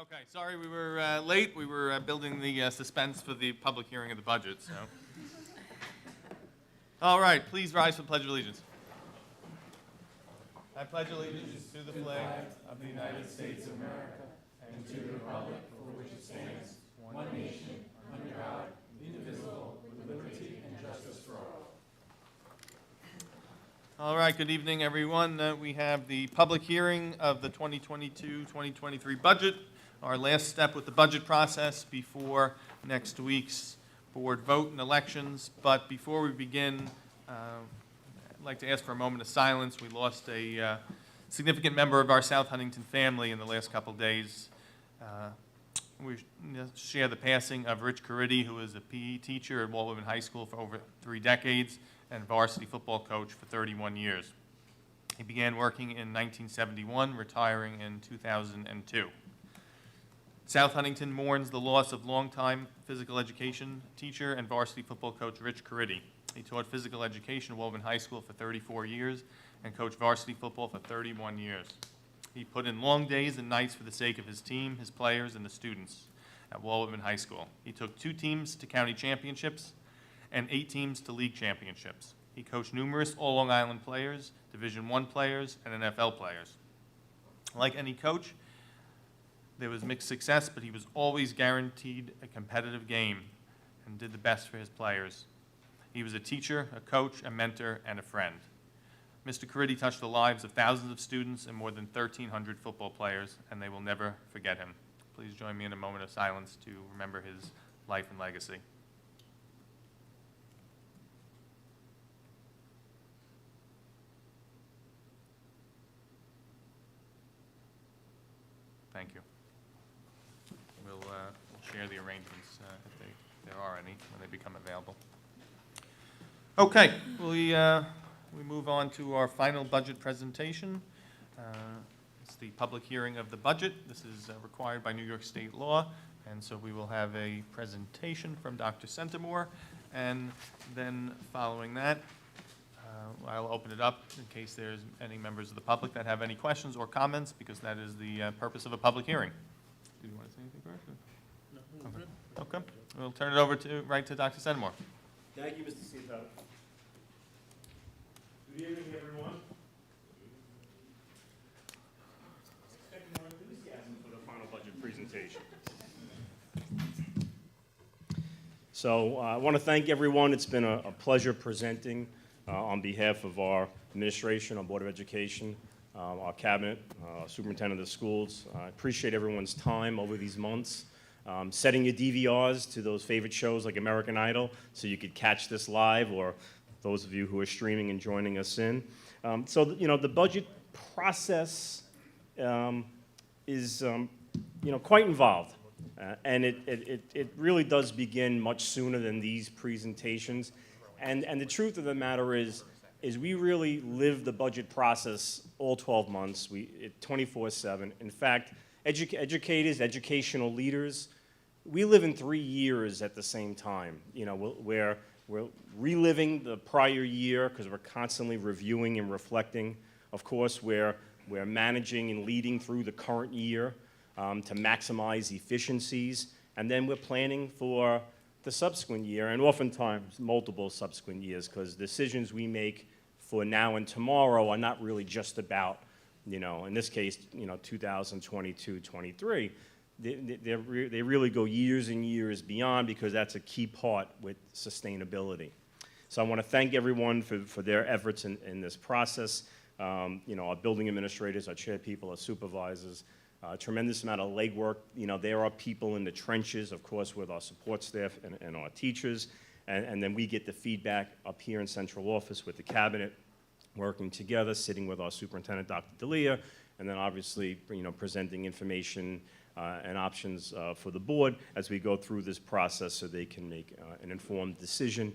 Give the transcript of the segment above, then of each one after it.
Okay, sorry we were late. We were building the suspense for the public hearing of the budget, so. All right, please rise for the Pledge of Allegiance. I pledge allegiance to the flag of the United States of America and to the republic for which it stands, one nation, under God, indivisible, with liberty and justice for all. All right, good evening, everyone. We have the public hearing of the 2022-2023 budget, our last step with the budget process before next week's board vote and elections. But before we begin, I'd like to ask for a moment of silence. We lost a significant member of our South Huntington family in the last couple days. We share the passing of Rich Caridi, who was a PE teacher at Walt Whitman High School for over 3 decades and varsity football coach for 31 years. He began working in 1971, retiring in 2002. South Huntington mourns the loss of longtime physical education teacher and varsity football coach Rich Caridi. He taught physical education at Walt Whitman High School for 34 years and coached varsity football for 31 years. He put in long days and nights for the sake of his team, his players, and the students at Walt Whitman High School. He took 2 teams to county championships and 8 teams to league championships. He coached numerous All-Long Island players, Division I players, and NFL players. Like any coach, there was mixed success, but he was always guaranteed a competitive game and did the best for his players. He was a teacher, a coach, a mentor, and a friend. Mr. Caridi touched the lives of thousands of students and more than 1,300 football players, and they will never forget him. Please join me in a moment of silence to remember his life and legacy. Thank you. We'll share the arrangements if there are any when they become available. Okay, we move on to our final budget presentation. It's the public hearing of the budget. This is required by New York State law, and so we will have a presentation from Dr. Centimore, and then following that, I'll open it up in case there's any members of the public that have any questions or comments, because that is the purpose of a public hearing. Do you want to say anything first? No, okay. Okay. We'll turn it over right to Dr. Centimore. Thank you, Mr. Cito. Good evening, everyone. Expect more enthusiasm for the final budget presentation. So I want to thank everyone. It's been a pleasure presenting on behalf of our administration, our Board of Education, our cabinet, superintendent of the schools. I appreciate everyone's time over these months. Setting your DVRs to those favorite shows like American Idol so you could catch this live, or those of you who are streaming and joining us in. The budget process is quite involved. And it really does begin much sooner than these presentations. And the truth of the matter is we really live the budget process all 12 months, 24/7. In fact, educators, educational leaders, we live in 3 years at the same time. We're reliving the prior year because we're constantly reviewing and reflecting. Of course, we're managing and leading through the current year to maximize efficiencies, and then we're planning for the subsequent year, and oftentimes multiple subsequent years, because decisions we make for now and tomorrow are not really just about, in this case, 2022-23. They really go years and years beyond, because that's a key part with sustainability. So I want to thank everyone for their efforts in this process. Our building administrators, our chair people, our supervisors, a tremendous amount of legwork. There are people in the trenches, of course, with our support staff and our teachers, and then we get the feedback up here in central office with the cabinet, working together, sitting with our superintendent, Dr. D'Elia, and then obviously, presenting information and options for the board as we go through this process, so they can make an informed decision,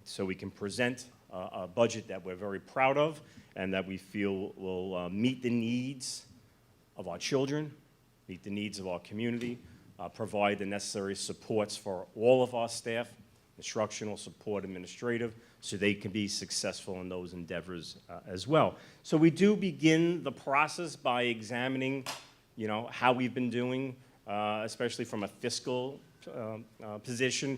so we can present a budget that we're very proud of and that we feel will meet the needs of our children, meet the needs of our community, provide the necessary supports for all of our staff, instructional support, administrative, so they can be successful in those endeavors as well. So we do begin the process by examining how we've been doing, especially from a fiscal position.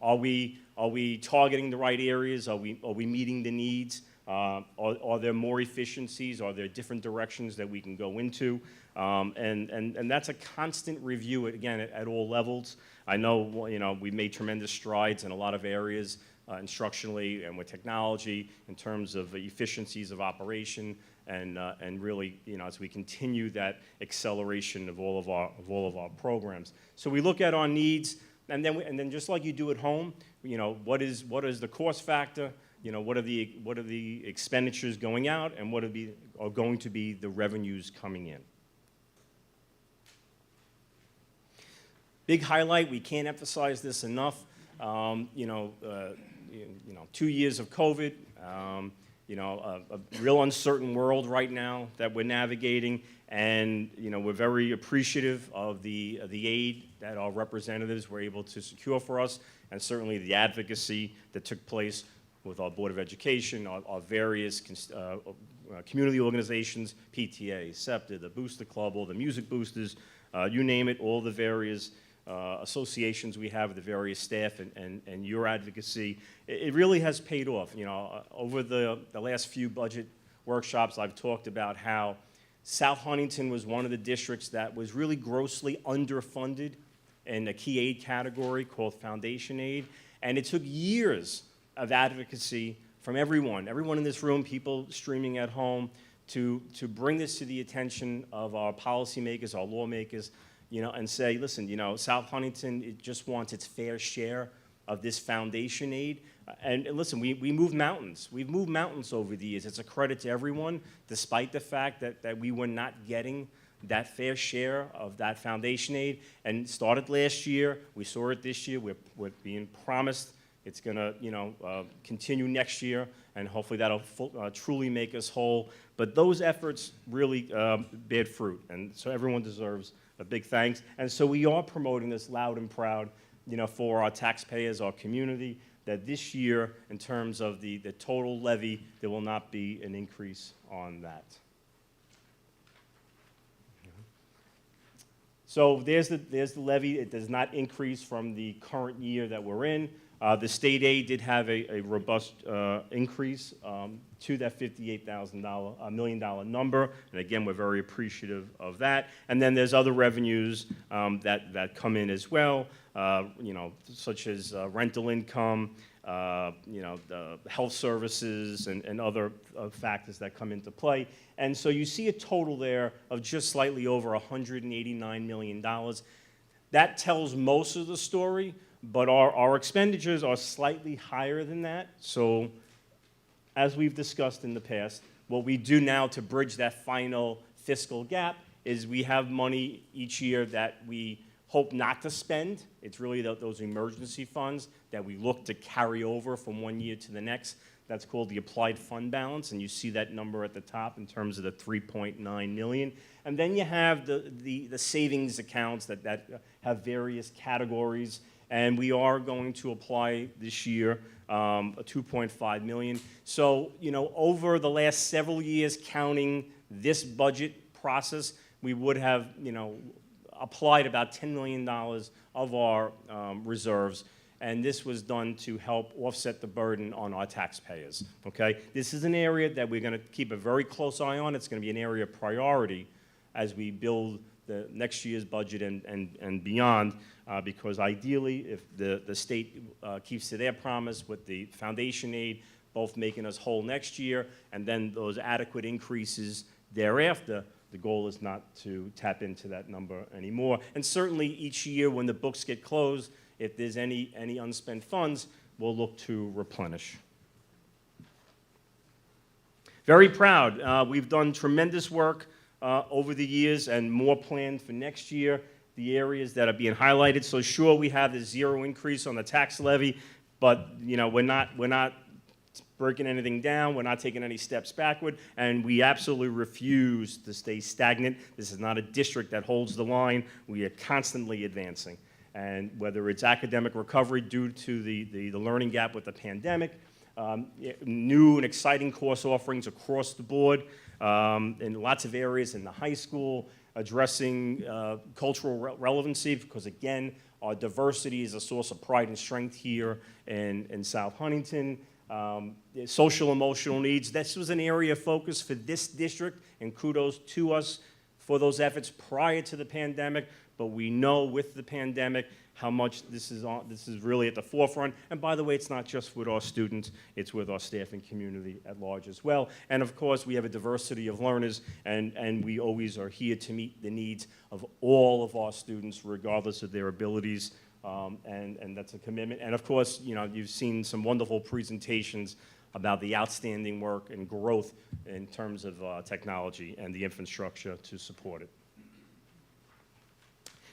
Are we targeting the right areas? Are we meeting the needs? Are there more efficiencies? Are there different directions that we can go into? And that's a constant review, again, at all levels. I know, we made tremendous strides in a lot of areas instructionally and with technology in terms of efficiencies of operation and really, as we continue that acceleration of all of our programs. So we look at our needs, and then just like you do at home, what is the cost factor? What are the expenditures going out, and what are going to be the revenues coming in? Big highlight, we can't emphasize this enough. 2 years of COVID, a real uncertain world right now that we're navigating, and we're very appreciative of the aid that our representatives were able to secure for us, and certainly the advocacy that took place with our Board of Education, our various community organizations, PTA, SEPTA, the Booster Club, all the music boosters, you name it, all the various associations we have with the various staff and your advocacy. It really has paid off. Over the last few budget workshops, I've talked about how South Huntington was one of the districts that was really grossly underfunded in a key aid category called foundation aid, and it took years of advocacy from everyone in this room, people streaming at home, to bring this to the attention of our policymakers, our lawmakers, and say, listen, South Huntington, it just wants its fair share of this foundation aid. And listen, we move mountains. We've moved mountains over the years. It's a credit to everyone, despite the fact that we were not getting that fair share of that foundation aid. And it started last year. We saw it this year. We're being promised it's going to, continue next year, and hopefully that'll truly make us whole. But those efforts really bear fruit, and so everyone deserves a big thanks. And so we are promoting this loud and proud, for our taxpayers, our community, that this year, in terms of the total levy, there will not be an increase on that. So there's the levy. It does not increase from the current year that we're in. The state aid did have a robust increase to that $58 million number, and again, we're very appreciative of that. And then there's other revenues that come in as well, such as rental income, the health services, and other factors that come into play. And so you see a total there of just slightly over $189 million. That tells most of the story. But our expenditures are slightly higher than that. So as we've discussed in the past, what we do now to bridge that final fiscal gap is we have money each year that we hope not to spend. It's really those emergency funds that we look to carry over from one year to the next. That's called the applied fund balance, and you see that number at the top in terms of the $3.9 million. And then you have the savings accounts that have various categories. And we are going to apply this year a $2.5 million. So, over the last several years, counting this budget process, we would have, applied about $10 million of our reserves. And this was done to help offset the burden on our taxpayers, okay? This is an area that we're going to keep a very close eye on. It's going to be an area of priority as we build the next year's budget and beyond, because ideally, if the state keeps to their promise with the foundation aid, both making us whole next year, and then those adequate increases thereafter, the goal is not to tap into that number anymore. And certainly each year when the books get closed, if there's any unspent funds, we'll look to replenish. Very proud. We've done tremendous work over the years, and more planned for next year. The areas that are being highlighted. So sure, we have the zero increase on the tax levy, but we're not breaking anything down. We're not taking any steps backward, and we absolutely refuse to stay stagnant. This is not a district that holds the line. We are constantly advancing, and whether it's academic recovery due to the learning gap with the pandemic, new and exciting course offerings across the board in lots of areas in the high school, addressing cultural relevancy, because again, our diversity is a source of pride and strength here in South Huntington. Social emotional needs, this was an area of focus for this district, and kudos to us for those efforts prior to the pandemic, but we know with the pandemic how much this is really at the forefront. And by the way, it's not just with our students, it's with our staff and community at large as well. And of course, we have a diversity of learners, and we always are here to meet the needs of all of our students, regardless of their abilities, and that's a commitment. And of course, you know, you've seen some wonderful presentations about the outstanding work and growth in terms of technology and the infrastructure to support it.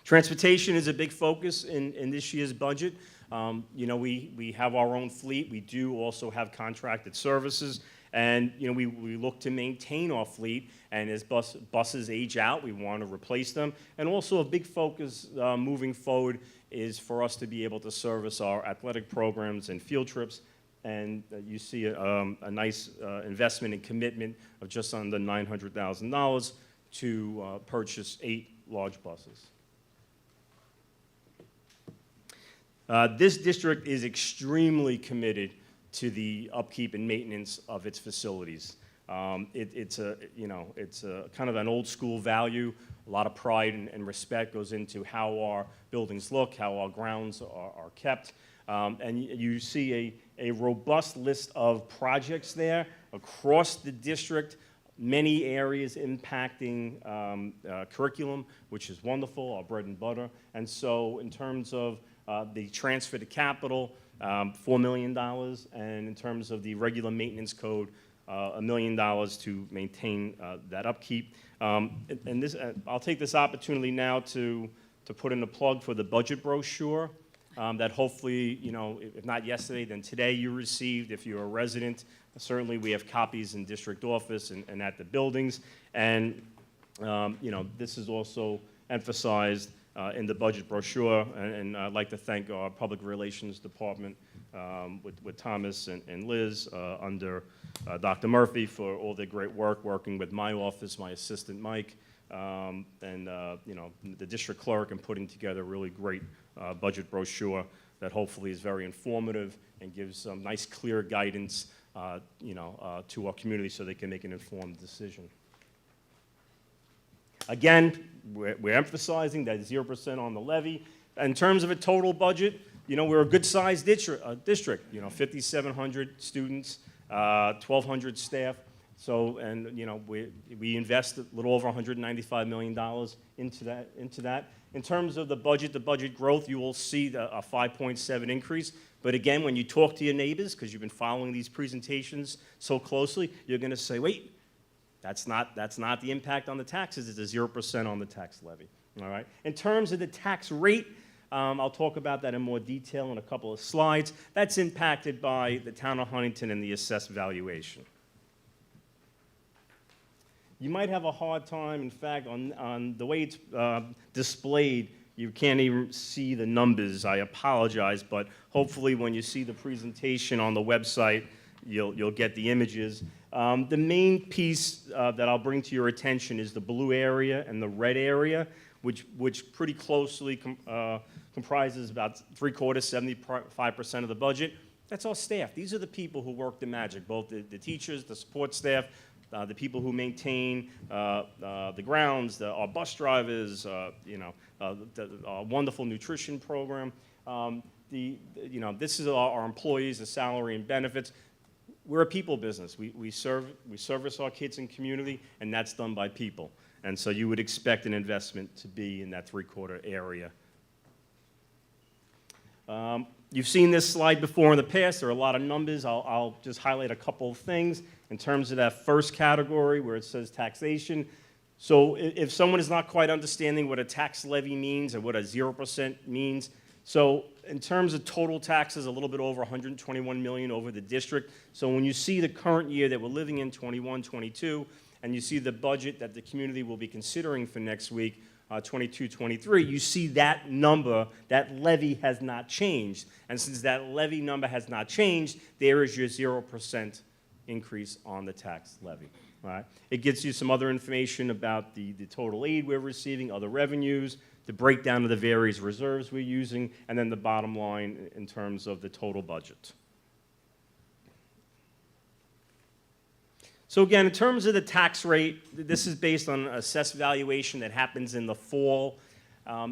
Transportation is a big focus in this year's budget. You know, we have our own fleet. We do also have contracted services. And, you know, we look to maintain our fleet. And as buses age out, we want to replace them. And also a big focus moving forward is for us to be able to service our athletic programs and field trips. And you see a nice investment and commitment of just under $900,000 to purchase 8 large buses. This district is extremely committed to the upkeep and maintenance of its facilities. It's a kind of an old school value. A lot of pride and respect goes into how our buildings look, how our grounds are kept. And you see a robust list of projects there across the district, many areas impacting curriculum, which is wonderful, our bread and butter. And so in terms of the transfer to capital, $4 million, and in terms of the regular maintenance code, $1 million to maintain that upkeep. And this, I'll take this opportunity now to put in a plug for the budget brochure that hopefully, you know, if not yesterday, then today you received. If you're a resident, certainly we have copies in district office and at the buildings. And, you know, this is also emphasized in the budget brochure, and I'd like to thank our public relations department with Thomas and Liz under Dr. Murphy for all their great work working with my office, my assistant Mike, and you know, the district clerk, and putting together a really great budget brochure that hopefully is very informative and gives some nice clear guidance you know, to our community so they can make an informed decision. Again, we're emphasizing that 0% on the levy. In terms of a total budget, you know, we're a good-sized district, you know, 5,700 students, 1,200 staff. So, and, you know, we invest a little over $195 million into that. In terms of the budget growth, you will see a 5.7 increase. But again, when you talk to your neighbors, because you've been following these presentations so closely, you're going to say, wait, that's not the impact on the taxes. It's a 0% on the tax levy. All right. In terms of the tax rate, I'll talk about that in more detail in a couple of slides. That's impacted by the town of Huntington and the assessed valuation. You might have a hard time, in fact, on the way it's displayed, you can't even see the numbers. I apologize, but hopefully when you see the presentation on the website, you'll get the images. The main piece that I'll bring to your attention is the blue area and the red area, which pretty closely comprises about 75% of the budget. That's our staff. These are the people who work the magic, both the teachers, the support staff, the people who maintain the grounds, our bus drivers, you know, our wonderful nutrition program. You know, this is our employees, the salary and benefits. We're a people business. We service our kids and community, and that's done by people. And so you would expect an investment to be in that three-quarter area. You've seen this slide before in the past. There are a lot of numbers. I'll just highlight a couple of things in terms of that first category where it says taxation. So if someone is not quite understanding what a tax levy means and what a 0% means, so in terms of total taxes, a little bit over $121 million over the district. So when you see the current year that we're living in, 21, 22, and you see the budget that the community will be considering for next week, 22, 23, you see that number, that levy has not changed. And since that levy number has not changed, there is your 0% increase on the tax levy. All right? It gives you some other information about the total aid we're receiving, other revenues, the breakdown of the various reserves we're using, and then the bottom line in terms of the total budget. So again, in terms of the tax rate, this is based on an assessed valuation that happens in the fall.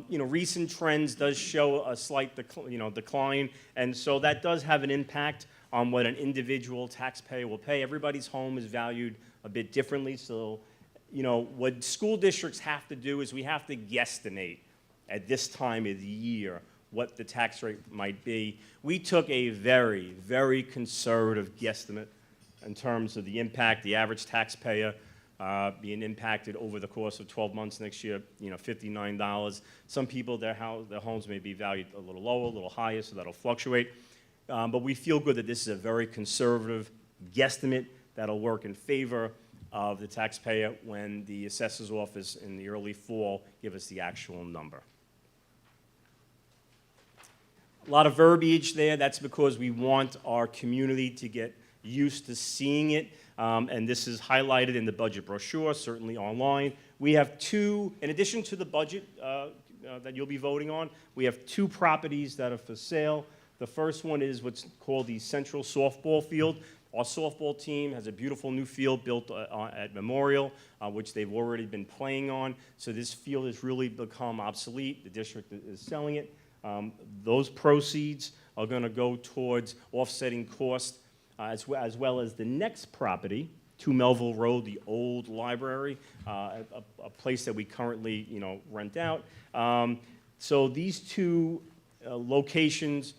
Recent trends does show a slight decline, and so that does have an impact on what an individual taxpayer will pay. Everybody's home is valued a bit differently, so what school districts have to do is we have to guesstimate at this time of the year what the tax rate might be. We took a very, very conservative guesstimate in terms of the impact, the average taxpayer being impacted over the course of 12 months next year, $59. Some people, their homes may be valued a little lower, a little higher, so that'll fluctuate. But we feel good that this is a very conservative guesstimate that'll work in favor of the taxpayer when the assessor's office in the early fall give us the actual number. A lot of verbiage there. That's because we want our community to get used to seeing it, and this is highlighted in the budget brochure, certainly online. We have two, in addition to the budget that you'll be voting on, we have two properties that are for sale. The first one is what's called the Central Softball Field. Our softball team has a beautiful new field built at Memorial, which they've already been playing on. So this field has really become obsolete. The district is selling it. Those proceeds are going to go towards offsetting costs, as well as the next property, 2 Melville Road, the old library, a place that we currently rent out. So these two locations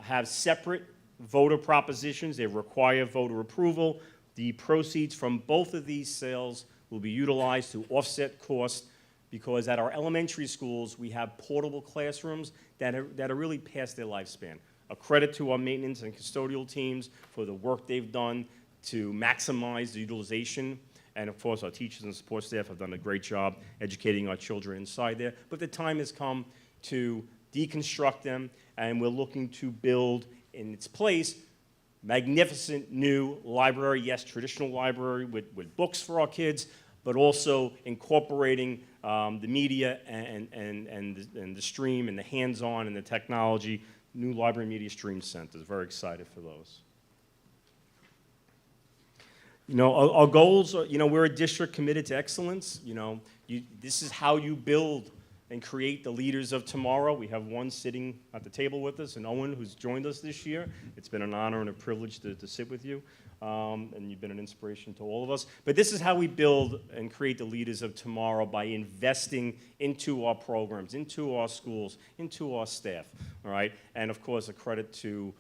have separate voter propositions. They require voter approval. The proceeds from both of these sales will be utilized to offset costs, because at our elementary schools, we have portable classrooms that are really past their lifespan. A credit to our maintenance and custodial teams for the work they've done to maximize the utilization. And of course, our teachers and support staff have done a great job educating our children inside there. But the time has come to deconstruct them, and we're looking to build in its place magnificent new library. Yes, traditional library with books for our kids, but also incorporating the media and the stream and the hands-on and the technology. New Library Media Stream Centers. Very excited for those. Our goals are, we're a district committed to excellence. This is how you build and create the leaders of tomorrow. We have one sitting at the table with us, and Owen, who's joined us this year. It's been an honor and a privilege to sit with you, and you've been an inspiration to all of us. But this is how we build and create the leaders of tomorrow, by investing into our programs, into our schools, into our staff, all right? And of course, a credit to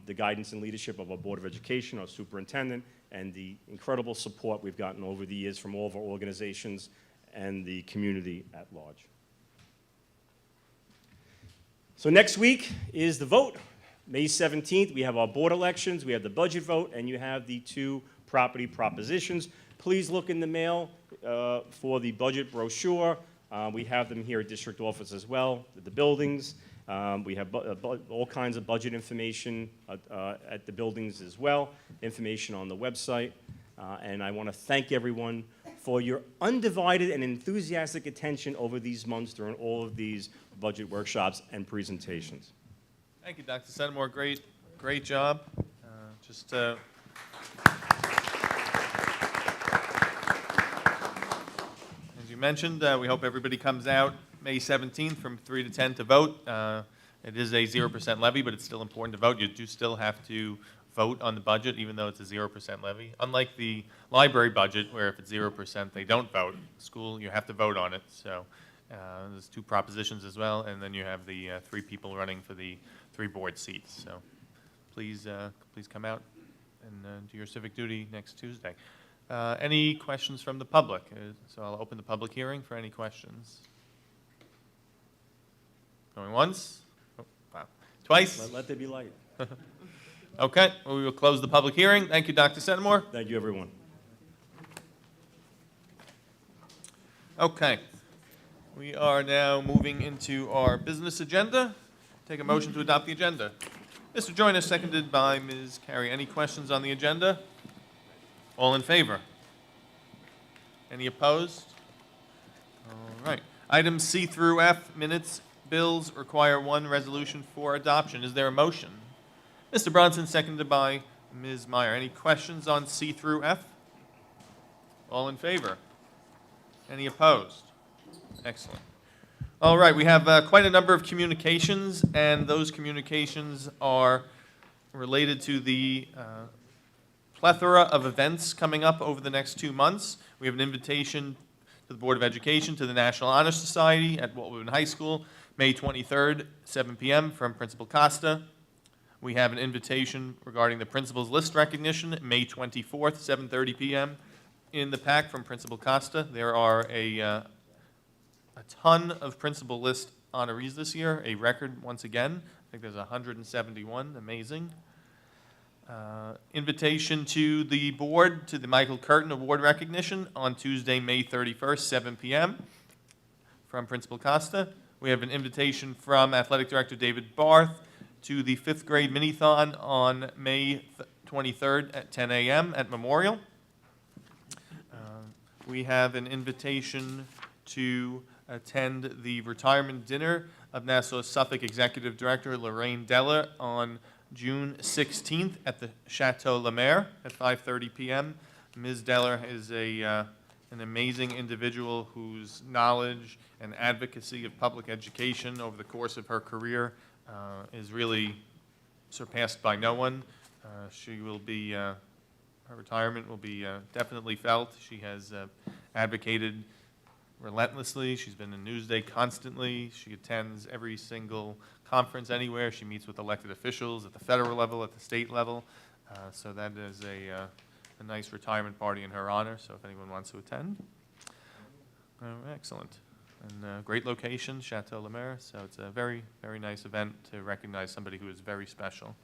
the guidance and leadership of our Board of Education, our superintendent, and the incredible support we've gotten over the years from all of our organizations and the community at large. So next week is the vote. May 17th, we have our board elections, we have the budget vote, and you have the two property propositions. Please look in the mail for the budget brochure. We have them here at district office as well, at the buildings. We have all kinds of budget information at the buildings as well, information on the website. And I want to thank everyone for your undivided and enthusiastic attention over these months during all of these budget workshops and presentations. Thank you, Dr. Sedmore. Great job. As you mentioned, we hope everybody comes out May 17th from 3 to 10 to vote. It is a 0% levy, but it's still important to vote. You do still have to vote on the budget, even though it's a 0% levy. Unlike the library budget, where if it's 0%, they don't vote. School, you have to vote on it. So there's two propositions as well, and then you have the 3 people running for the 3 board seats. So please come out and do your civic duty next Tuesday. Any questions from the public? So I'll open the public hearing for any questions. Going once? Oh, wow. Twice? Let there be light. Okay, well, we will close the public hearing. Thank you, Dr. Sedmore. Thank you, everyone. Okay, we are now moving into our business agenda. Take a motion to adopt the agenda. Mr. Joyner, seconded by Ms. Carey. Any questions on the agenda? All in favor? Any opposed? All right. Items C through F, minutes, bills require one resolution for adoption. Is there a motion? Mr. Bronson, seconded by Ms. Meyer. Any questions on C through F? All in favor? Any opposed? Excellent. All right, we have quite a number of communications, and those communications are related to the plethora of events coming up over the next 2 months. We have an invitation to the Board of Education to the National Honor Society at Walton High School, May 23rd, 7 p.m. from Principal Costa. We have an invitation regarding the principal's list recognition, May 24th, 7:30 p.m. in the pack from Principal Costa. There are a ton of principal list honorees this year, a record once again. I think there's 171, amazing. Invitation to the board to the Michael Curtin Award recognition on Tuesday, May 31st, 7 p.m. from Principal Costa. We have an invitation from Athletic Director David Barth to the 5th grade mini-thon on May 23rd at 10 a.m. at Memorial. We have an invitation to attend the retirement dinner of Nassau Suffolk Executive Director Lorraine Della on June 16th at the Chateau La Mer at 5:30 p.m. Ms. Della is an amazing individual whose knowledge and advocacy of public education over the course of her career is really surpassed by no one. She will be, her retirement will be definitely felt. She has advocated relentlessly. She's been in Newsday constantly. She attends every single conference anywhere. She meets with elected officials at the federal level, at the state level. So that is a nice retirement party in her honor, so if anyone wants to attend. Excellent. And great location, Chateau La Mer, so it's a very, very nice event to recognize somebody who is very special.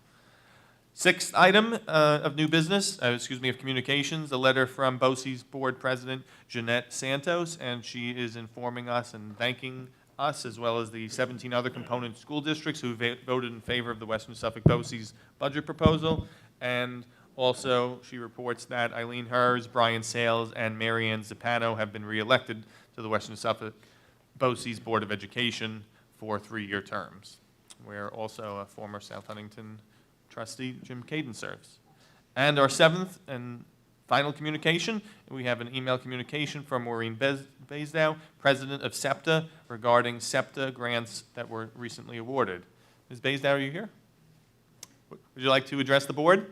Sixth item of new business, of communications, a letter from BOCES Board President Jeanette Santos, and she is informing us and thanking us, as well as the 17 other component school districts who voted in favor of the Western Suffolk BOCES budget proposal. And also, she reports that Eileen Hers, Brian Sales, and Marianne Zappano have been reelected to the Western Suffolk BOCES Board of Education for 3-year terms, where also a former South Huntington trustee, Jim Caden, serves. And our seventh and final communication, we have an email communication from Maureen Baisdow, president of SEPTA, regarding SEPTA grants that were recently awarded. Ms. Baisdow, are you here? Would you like to address the board?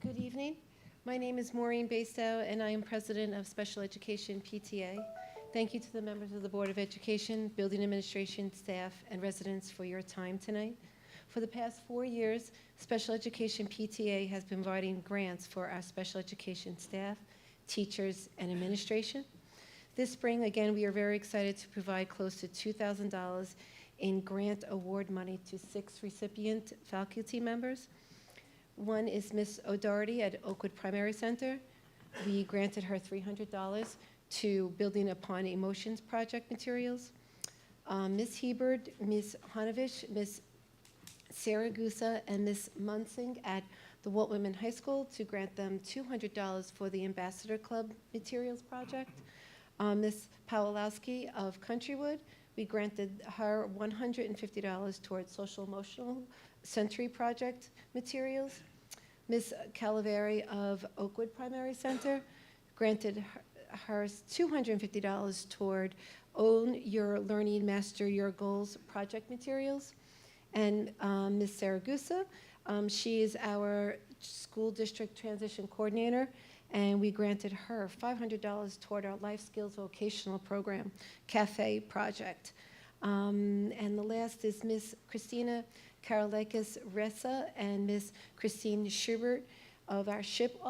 Good evening. My name is Maureen Bastow, and I am president of Special Education PTA. Thank you to the members of the Board of Education, building administration, staff, and residents for your time tonight. For the past 4 years, Special Education PTA has been providing grants for our special education staff, teachers, and administration. This spring, again, we are very excited to provide close to $2,000 in grant award money to 6 recipient faculty members. One is Miss O'Doherty at Oakwood Primary Center. We granted her $300 to Building Upon Emotions project materials. Miss Hebert, Miss Hanovich, Miss Saragusa, and Miss Munsing at the Walt Whitman High School to grant them $200 for the Ambassador Club materials project. Miss Pawlowski of Countrywood, we granted her $150 towards social emotional sensory project materials. Miss Calaveri of Oakwood Primary Center granted her $250 toward Own Your Learning, Master Your Goals project materials. And Miss Saragusa, she is our school district transition coordinator, and we granted her $500 toward our life skills vocational program, Cafe project. And the last is Miss Christina Karolakis Ressa and Miss Christine Schubert of our SHIP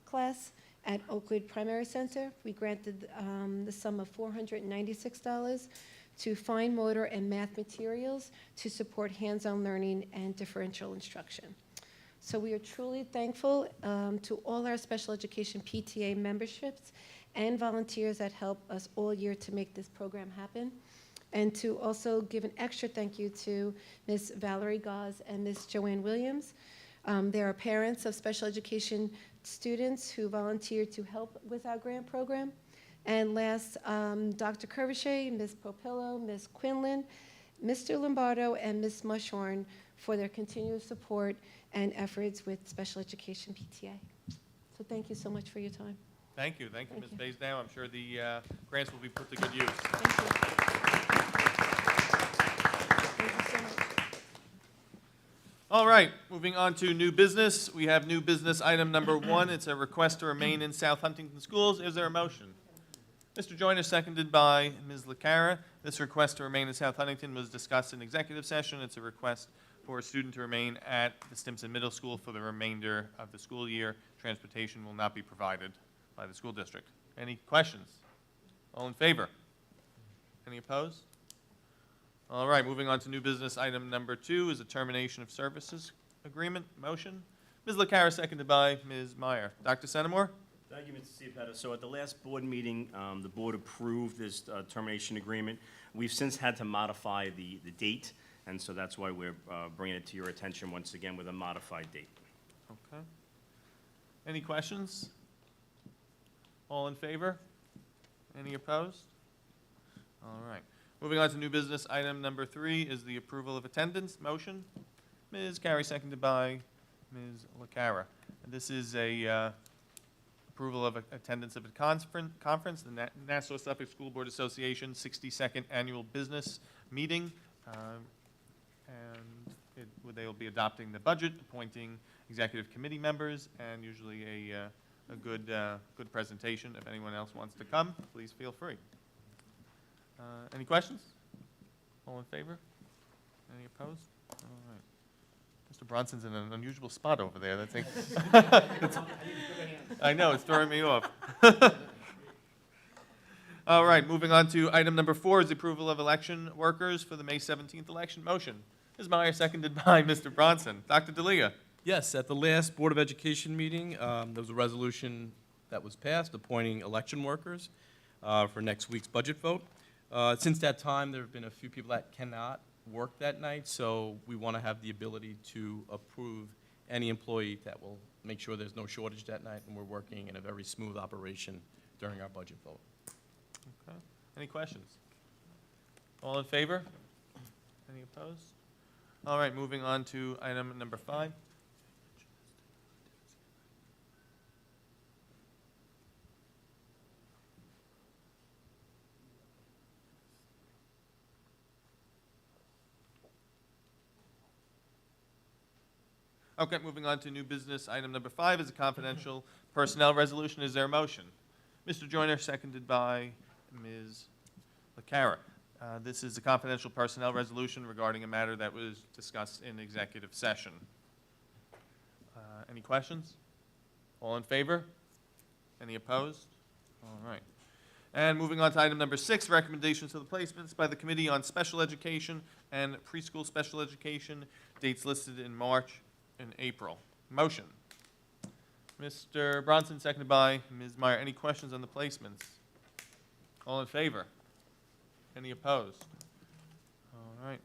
class at Oakwood Primary Center. We granted the sum of $496 to fine motor and math materials to support hands-on learning and differential instruction. So we are truly thankful to all our special education PTA memberships and volunteers that help us all year to make this program happen. And to also give an extra thank you to Ms. Valerie Gauze and Ms. Joanne Williams. They are parents of special education students who volunteered to help with our grant program. And last, Dr. Curvachet, Ms. Popillo, Ms. Quinlan, Mr. Lombardo, and Ms. Mushorn for their continuous support and efforts with special education PTA. So thank you so much for your time. Thank you, Ms. you. Baisdow. I'm sure the grants will be put to good use. Thank you. Thank you so much. All right, moving on to new business. We have new business item number 1. It's a request to remain in South Huntington schools. Is there a motion? Mr. Joyner, seconded by Ms. LaCara. This request to remain in South Huntington was discussed in executive session. It's a request for a student to remain at the Stimson Middle School for the remainder of the school year. Transportation will not be provided by the school district. Any questions? All in favor? Any opposed? All right, moving on to new business item number 2 is a termination of services agreement. Motion? Ms. LaCara, seconded by Ms. Meyer. Dr. Centimore? Thank you, Mr. Ciapetta. So at the last board meeting, the board approved this termination agreement. We've since had to modify the date, and so that's why we're bringing it to your attention once again with a modified date. Okay. Any questions? All in favor? Any opposed? All right. Moving on to new business, item number 3 is the approval of attendance. Motion? Ms. Carey, seconded by Ms. LaCara. And this is a approval of attendance of a conference, the Nassau Suffolk School Board Association 62nd Annual Business Meeting. They will be adopting the budget, appointing executive committee members, and usually a good presentation. If anyone else wants to come, please feel free. Any questions? All in favor? Any opposed? All right. Mr. Bronson's in an unusual spot over there. That's I know, it's throwing me off. All right, moving on to item number 4 is the approval of election workers for the May 17th election. Motion. Ms. Meyer, seconded by Mr. Bronson. Dr. D'Elia. Yes, at the last Board of Education meeting, there was a resolution that was passed appointing election workers for next week's budget vote. Since that time, there have been a few people that cannot work that night, so we want to have the ability to approve any employee that will make sure there's no shortage that night, and we're working in a very smooth operation during our budget vote. Okay. Any questions? All in favor? Any opposed? All right, moving on to item number 5. Okay, moving on to new business. Item number 5 is a confidential personnel resolution. Is there a motion? Mr. Joyner, seconded by Ms. LaCara. This is a confidential personnel resolution regarding a matter that was discussed in executive session. Any questions? All in favor? Any opposed? All right. And moving on to item number 6, recommendations to the placements by the Committee on Special Education and Preschool Special Education, dates listed in March and April. Motion. Mr. Bronson, seconded by Ms. Meyer. Any questions on the placements? All in favor? Any opposed? All right.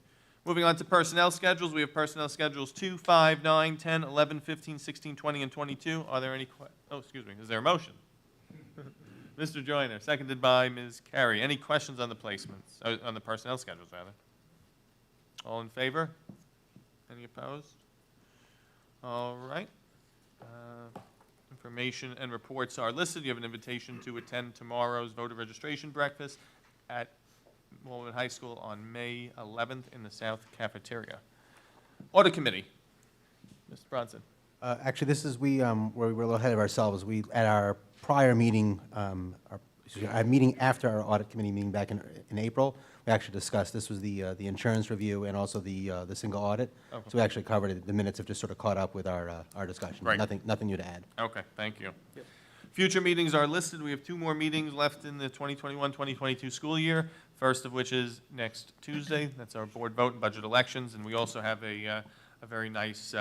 Moving on to personnel schedules. We have personnel schedules 2, 5, 9, 10, 11, 15, 16, 20, and 22. Are there any is there a motion? Mr. Joyner, seconded by Ms. Carey. Any questions on the placements, on the personnel schedules, rather? All in favor? Any opposed? All right. Information and reports are listed. You have an invitation to attend tomorrow's voter registration breakfast at Walden High School on May 11th in the South Cafeteria. Audit Committee. Mr. Bronson. Actually, this is where we were a little ahead of ourselves. We, at our prior meeting, our meeting after our Audit Committee meeting back in April, we actually discussed, this was the insurance review and also the single audit. Okay. So we actually covered it. The minutes have just sort of caught up with our discussion. Right. Nothing new to add. Okay, thank you. Future meetings are listed. We have 2 more meetings left in the 2021-2022 school year, first of which is next Tuesday. That's our board vote and budget elections, and we also have a very nice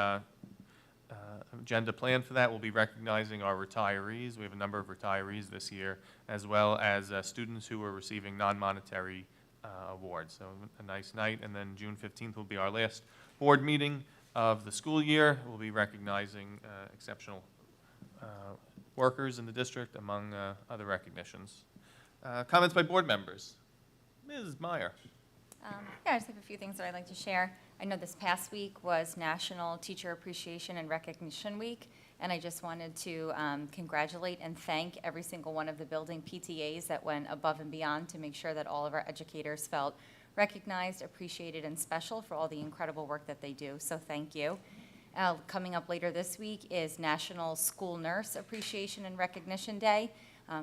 agenda plan for that. We'll be recognizing our retirees. We have a number of retirees this year, as well as students who are receiving non-monetary award. So a nice night, and then June 15th will be our last board meeting of the school year. We'll be recognizing exceptional workers in the district, among other recognitions. Comments by board members? Ms. Meyer. Yeah, I just have a few things that I'd like to share. I know this past week was National Teacher Appreciation and Recognition Week, and I just wanted to congratulate and thank every single one of the building PTAs that went above and beyond to make sure that all of our educators felt recognized, appreciated, and special for all the incredible work that they do. So thank you. Coming up later this week is National School Nurse Appreciation and Recognition Day.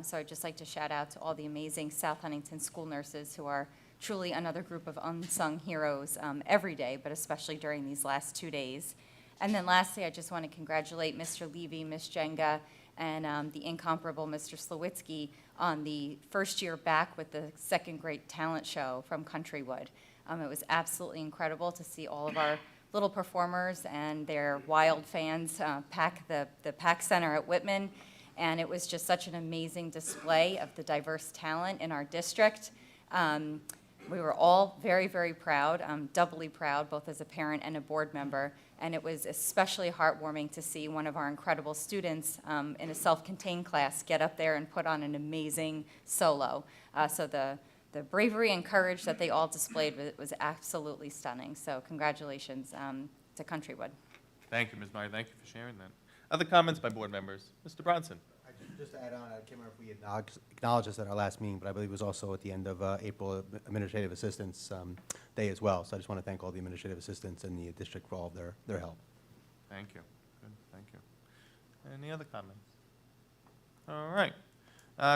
So I'd just like to shout out to all the amazing South Huntington school nurses who are truly another group of unsung heroes every day, but especially during these last 2 days. And then lastly, I just want to congratulate Mr. Levy, Ms. Jenga, and the incomparable Mr. Slawitsky on the first year back with the second grade talent show from Countrywood. It was absolutely incredible to see all of our little performers and their wild fans pack the PAC Center at Whitman. And it was just such an amazing display of the diverse talent in our district. We were all very, very proud, doubly proud, both as a parent and a board member. And it was especially heartwarming to see one of our incredible students in a self-contained class get up there and put on an amazing solo. So the bravery and courage that they all displayed was absolutely stunning. So congratulations to Countrywood. Thank you, Ms. Meyer. Thank you for sharing that. Other comments by board members? Mr. Bronson. Just to add on, I can't remember if we acknowledged this at our last meeting, but I believe it was also at the end of April, Administrative Assistance Day as well. So I just want to thank all the administrative assistants in the district for all of their help. Thank you. Good, thank you. Any other comments? All right.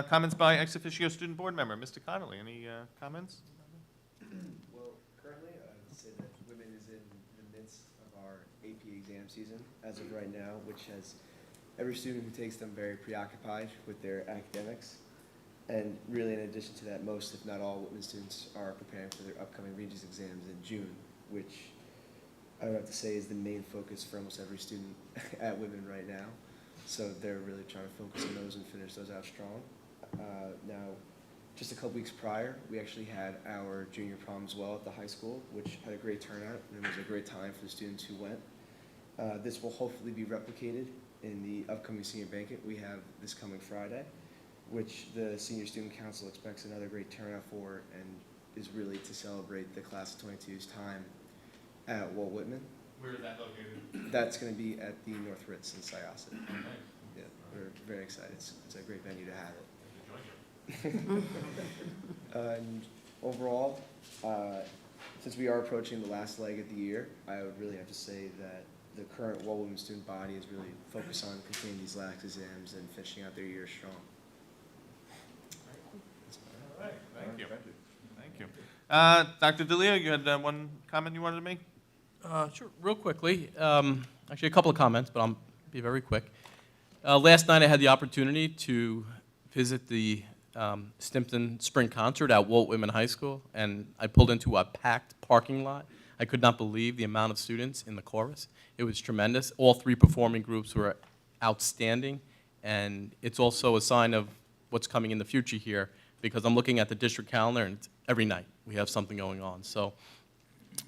Comments by ex officio student board member, Mr. Connolly. Any comments? Well, currently, I would say that women is in the midst of our AP exam season as of right now, which has every student who takes them very preoccupied with their academics. And really, in addition to that, most, if not all, Whitman students are preparing for their upcoming Regents exams in June, which I would have to say is the main focus for almost every student at Whitman right now. So they're really trying to focus on those and finish those out strong. Now, just a couple weeks prior, we actually had our junior prom as well at the high school, which had a great turnout, and it was a great time for the students who went. This will hopefully be replicated in the upcoming senior banquet we have this coming Friday, which the Senior Student Council expects another great turnout for, and is really to celebrate the class of 22's time at Walt Whitman. Where is that located? That's going to be at the North Ritz in Syosset. Yeah, we're very excited. It's a great venue to have it. And overall, since we are approaching the last leg of the year, I would really have to say that the current Walt Whitman student body is really focused on completing these last exams and finishing out their year strong. All right, thank you. Thank you. Dr. DeLeo, you had one comment you wanted to make? Sure, real quickly. Actually, a couple of comments, but I'll be very quick. Last night, I had the opportunity to visit the Stimpton Spring Concert at Walt Whitman High School, and I pulled into a packed parking lot. I could not believe the amount of students in the chorus. It was tremendous. All three performing groups were outstanding, and it's also a sign of what's coming in the future here, because I'm looking at the district calendar, and every night we have something going on. So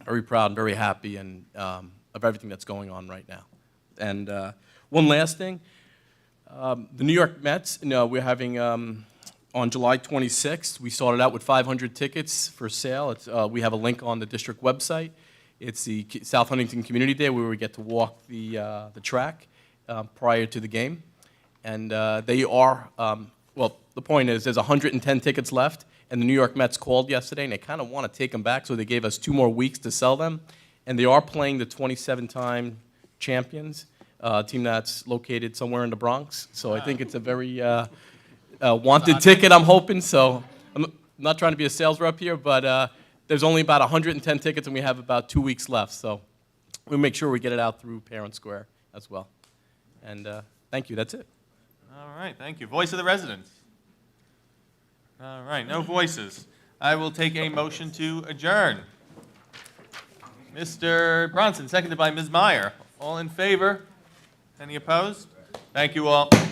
very proud and very happy and of everything that's going on right now. And one last thing, the New York Mets, we're having, on July 26th, we started out with 500 tickets for sale. We have a link on the district website. It's the South Huntington Community Day where we get to walk the track prior to the game. And they are, well, the point is there's 110 tickets left, and the New York Mets called yesterday, and they kind of want to take them back, so they gave us 2 more weeks to sell them. And they are playing the 27-time champions, a team that's located somewhere in the Bronx. So I think it's a very wanted ticket, I'm hoping. So I'm not trying to be a sales rep here, but there's only about 110 tickets, and we have about 2 weeks left. So we'll make sure we get it out through Parent Square as well. And thank you. That's it. All right, thank you. Voice of the residents. All right, no voices. I will take a motion to adjourn. Mr. Bronson, seconded by Ms. Meyer. All in favor? Any opposed? Thank you all.